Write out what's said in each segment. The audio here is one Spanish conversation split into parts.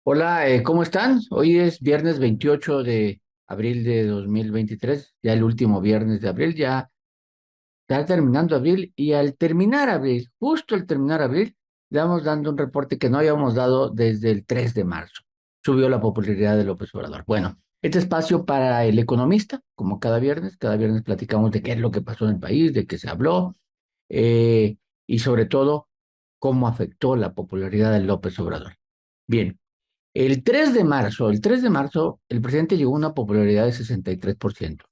Hola, ¿cómo están? Hoy es viernes 28 de abril de 2023, ya el último viernes de abril, ya está terminando abril y al terminar abril, justo al terminar abril, le vamos dando un reporte que no habíamos dado desde el 3 de marzo. Subió la popularidad de López Obrador. Bueno, este espacio para el economista, como cada viernes platicamos de qué es lo que pasó en el país, de qué se habló eh, y sobre todo cómo afectó la popularidad de López Obrador. Bien. El 3 de marzo, el presidente llegó a una popularidad de 63%.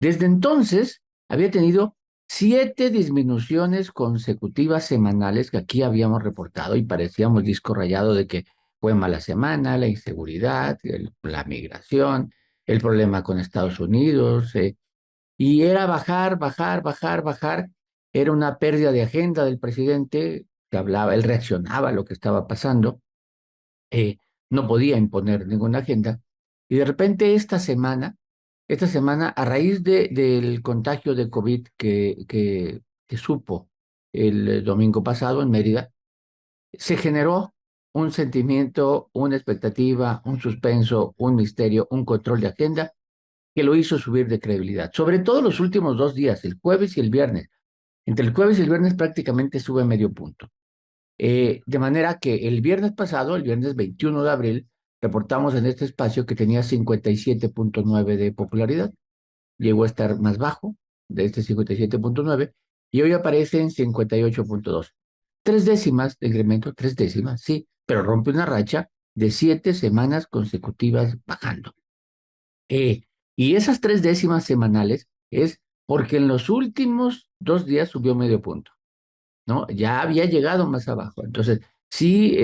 Desde entonces, había tenido 7 disminuciones consecutivas semanales que aquí habíamos reportado y parecíamos disco rayado de que fue mala semana, la inseguridad, la migración, el problema con Estados Unidos, y era bajar, bajar, bajar, bajar. Era una pérdida de agenda del presidente que hablaba, él reaccionaba a lo que estaba pasando eh, no podía imponer ninguna agenda. Y de repente esta semana, a raíz del contagio de COVID que supo el domingo pasado en Mérida, se generó un sentimiento, una expectativa, un suspenso, un misterio, un control de agenda que lo hizo subir de credibilidad. Sobre todo los últimos 2 días, el jueves y el viernes. Entre el jueves y el viernes prácticamente sube medio punto. De manera que el viernes pasado, el viernes 21 de abril, reportamos en este espacio que tenía 57,9 de popularidad. Llegó a estar más bajo de este 57,9 y hoy aparece en 58,2. 3 décimas de incremento, 3 décimas, sí, pero rompe una racha de 7 semanas consecutivas bajando. Eh, y esas 3 décimas semanales es porque en los últimos 2 días subió medio punto. ¿No? Ya había llegado más abajo. Entonces, sí,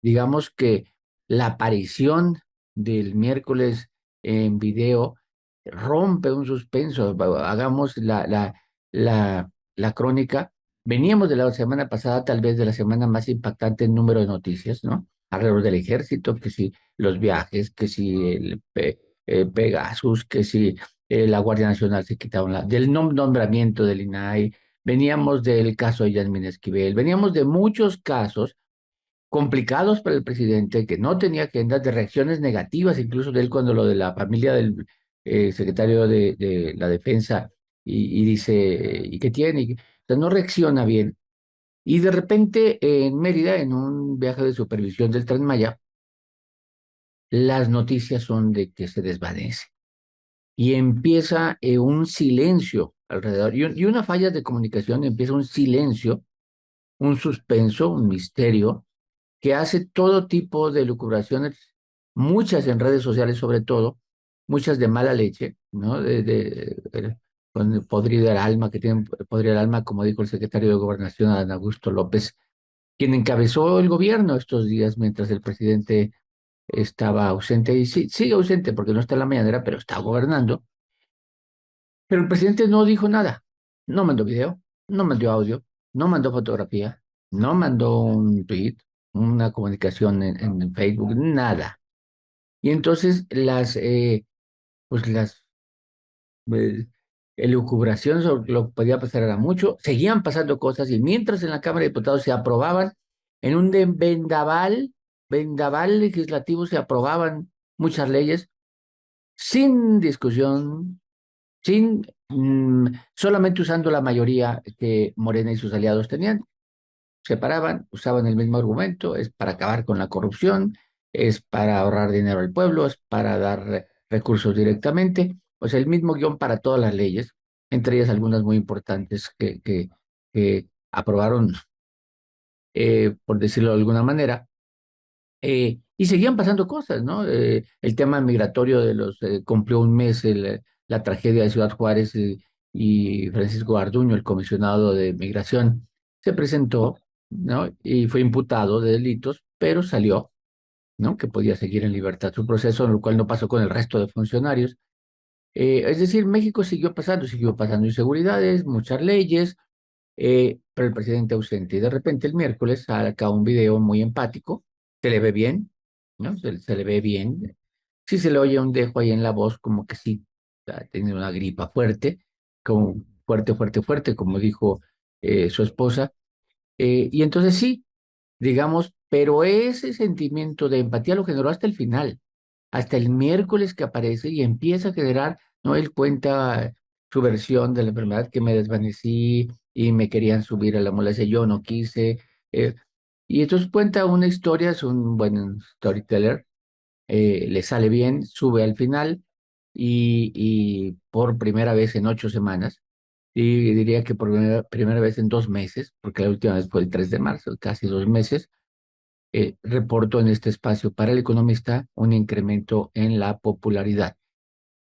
digamos que la aparición del miércoles en video rompe un suspenso. Hagamos la crónica. Veníamos de la semana pasada, tal vez de la semana más impactante en número de noticias, ¿no? Alrededor del ejército, que si los viajes, que si Pegasus, que si la Guardia Nacional se quitaron del nombramiento del INAI. Veníamos del caso de Yasmín Esquivel, veníamos de muchos casos complicados para el presidente que no tenía agendas de reacciones negativas, incluso de él cuando lo de la familia del secretario de la Defensa y dice, ¿y qué tiene? O sea, no reacciona bien. Y de repente en Mérida, en un viaje de supervisión del Tren Maya, las noticias son de que se desvanece y empieza un silencio alrededor y una falla de comunicación, empieza un silencio, un suspenso, un misterio, que hace todo tipo de lucubraciones, muchas en redes sociales sobre todo, muchas de mala leche, ¿no? Con podrida el alma, que tienen podrida el alma, como dijo el secretario de Gobernación, Adán Augusto López, quien encabezó el gobierno estos días mientras el presidente estaba ausente, y sí, sigue ausente porque no está en la mañanera, pero está gobernando. Pero el presidente no dijo nada, no mandó video, no mandó audio, no mandó fotografía, no mandó un tweet, una comunicación en Facebook, nada. Y entonces las eh, elucubraciones sobre lo que podía pasar era mucho, seguían pasando cosas y mientras en la Cámara de Diputados se aprobaban, en un vendaval legislativo se aprobaban muchas leyes sin discusión, solamente usando la mayoría que Morena y sus aliados tenían. Se paraban, usaban el mismo argumento, es para acabar con la corrupción, es para ahorrar dinero al pueblo, es para dar recursos directamente, o sea, el mismo guión para todas las leyes, entre ellas algunas muy importantes que aprobaron, por decirlo de alguna manera, y seguían pasando cosas, ¿no? El tema migratorio cumplió un mes la tragedia de Ciudad Juárez y Francisco Garduño, el comisionado de migración, se presentó, ¿no? Y fue imputado de delitos, pero salió, ¿no? Que podía seguir en libertad su proceso, lo cual no pasó con el resto de funcionarios. Es decir, México siguió pasando inseguridades, muchas leyes, pero el presidente ausente. Y de repente el miércoles saca un video muy empático, se le ve bien, ¿no? Se le ve bien. Sí se le oye un dejo ahí en la voz, como que sí, tiene una gripa fuerte, como fuerte, fuerte, fuerte, como dijo su esposa. Y entonces sí, digamos, pero ese sentimiento de empatía lo generó hasta el final, hasta el miércoles que aparece y empieza a generar, ¿no? Él cuenta su versión de la enfermedad, que me desvanecí y me querían subir a la ambulancia, yo no quise. eh, y entonces cuenta una historia, es un buen storyteller, le sale bien, sube al final y por primera vez en 8 semanas, y diría que por primera vez en 2 meses, porque la última vez fue el 3 de marzo, casi 2 meses, reportó en este espacio para el economista un incremento en la popularidad.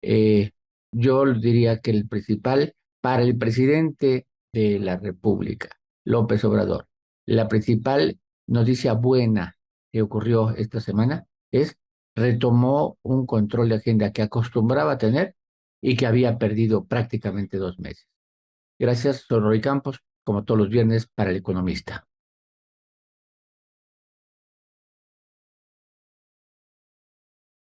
Eh, yo diría que el principal, para el presidente de la República, López Obrador, la principal noticia buena que ocurrió esta semana es retomó un control de agenda que acostumbraba a tener y que había perdido prácticamente 2 meses. Gracias, soy Roy Campos, como todos los viernes, para el economista.